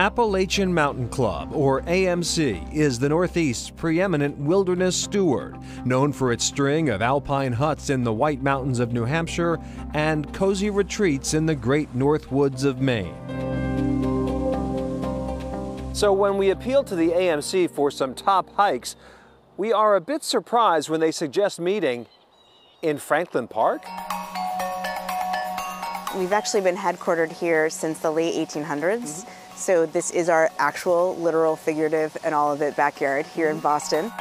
Appalachian Mountain Club, or AMC, is the Northeast's preeminent wilderness steward, known for its string of alpine huts in the White Mountains of New Hampshire and cozy retreats in the great North Woods of Maine. So when we appeal to the AMC for some top hikes, we are a bit surprised when they suggest meeting in Franklin Park. We've actually been headquartered here since the late 1800s. So this is our actual, literal, figurative, and all of it backyard here in Boston.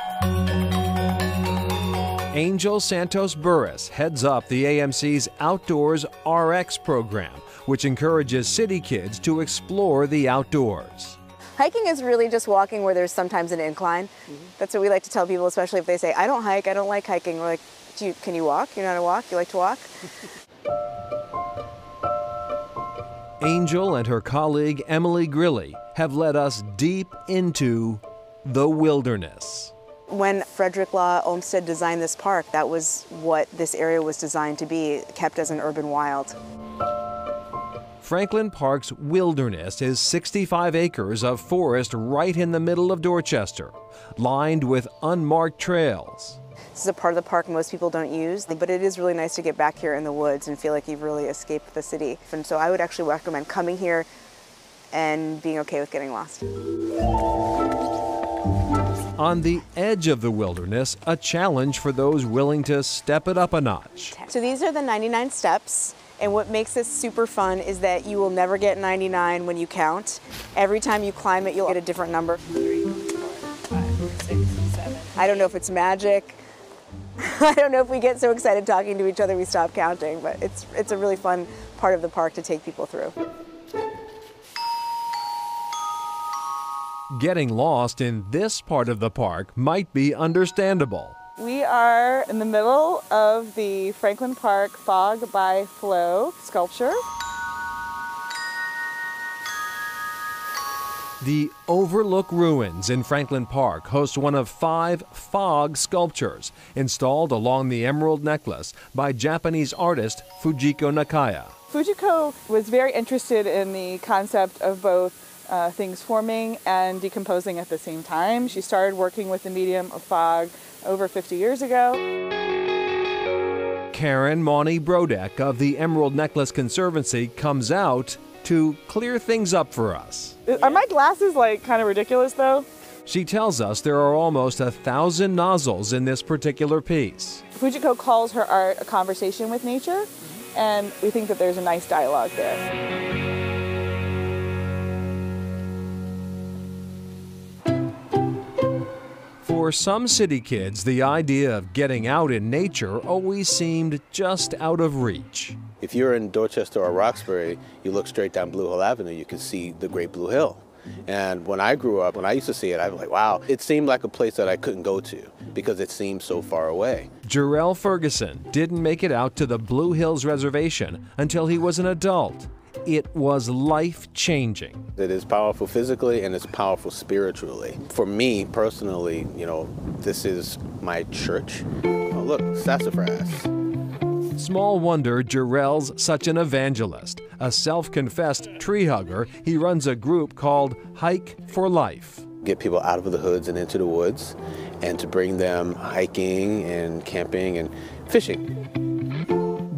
Angel Santos Burris heads up the AMC's Outdoors RX program, which encourages city kids to explore the outdoors. Hiking is really just walking where there's sometimes an incline. That's what we like to tell people, especially if they say, I don't hike, I don't like hiking. We're like, can you walk? You know how to walk? You like to walk? Angel and her colleague Emily Grilly have led us deep into the wilderness. When Frederick Law Olmsted designed this park, that was what this area was designed to be, kept as an urban wild. Franklin Park's wilderness is 65 acres of forest right in the middle of Dorchester, lined with unmarked trails. This is a part of the park most people don't use, but it is really nice to get back here in the woods and feel like you've really escaped the city. And so I would actually recommend coming here and being okay with getting lost. On the edge of the wilderness, a challenge for those willing to step it up a notch. So these are the 99 steps. And what makes this super fun is that you will never get 99 when you count. Every time you climb it, you'll get a different number. 3, 4, 5, 6, 7. I don't know if it's magic. I don't know if we get so excited talking to each other we stop counting, but it's a really fun part of the park to take people through. Getting lost in this part of the park might be understandable. We are in the middle of the Franklin Park Fog by Flow sculpture. The Overlook Ruins in Franklin Park host one of 5 fog sculptures installed along the Emerald Necklace by Japanese artist Fujiko Nakaya. Fujiko was very interested in the concept of both things forming and decomposing at the same time. She started working with the medium of fog over 50 years ago. Karen Mauney Brodeck of the Emerald Necklace Conservancy comes out to clear things up for us. Are my glasses like kind of ridiculous though? She tells us there are almost 1,000 nozzles in this particular piece. Fujiko calls her art a conversation with nature, and we think that there's a nice dialogue there. For some city kids, the idea of getting out in nature always seemed just out of reach. If you're in Dorchester or Roxbury, you look straight down Blue Hill Avenue, you can see the Great Blue Hill. And when I grew up, when I used to see it, I was like, wow, it seemed like a place that I couldn't go to because it seemed so far away. Jarrell Ferguson didn't make it out to the Blue Hills Reservation until he was an adult. It was life-changing. It is powerful physically and it's powerful spiritually. For me personally, you know, this is my church. Oh, look, sassafras. Small wonder Jarrell's such an evangelist. A self-confessed tree hugger, he runs a group called Hike for Life. Get people out of the hoods and into the woods and to bring them hiking and camping and fishing.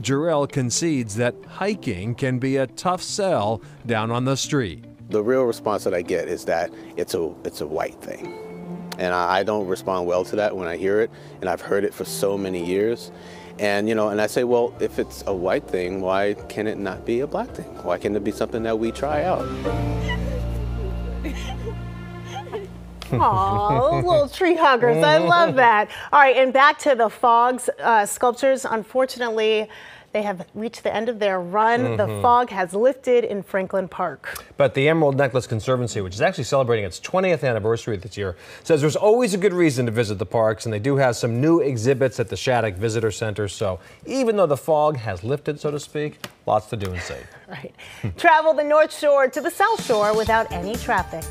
Jarrell concedes that hiking can be a tough sell down on the street. The real response that I get is that it's a white thing. And I don't respond well to that when I hear it, and I've heard it for so many years. And, you know, and I say, well, if it's a white thing, why can it not be a black thing? Why can't it be something that we try out? Aw, little tree huggers. I love that. All right, and back to the fogs sculptures. Unfortunately, they have reached the end of their run. The fog has lifted in Franklin Park. But the Emerald Necklace Conservancy, which is actually celebrating its 20th anniversary this year, says there's always a good reason to visit the parks, and they do have some new exhibits at the Shattuck Visitor Center. So even though the fog has lifted, so to speak, lots to do and see. Right. Travel the North Shore to the South Shore without any traffic.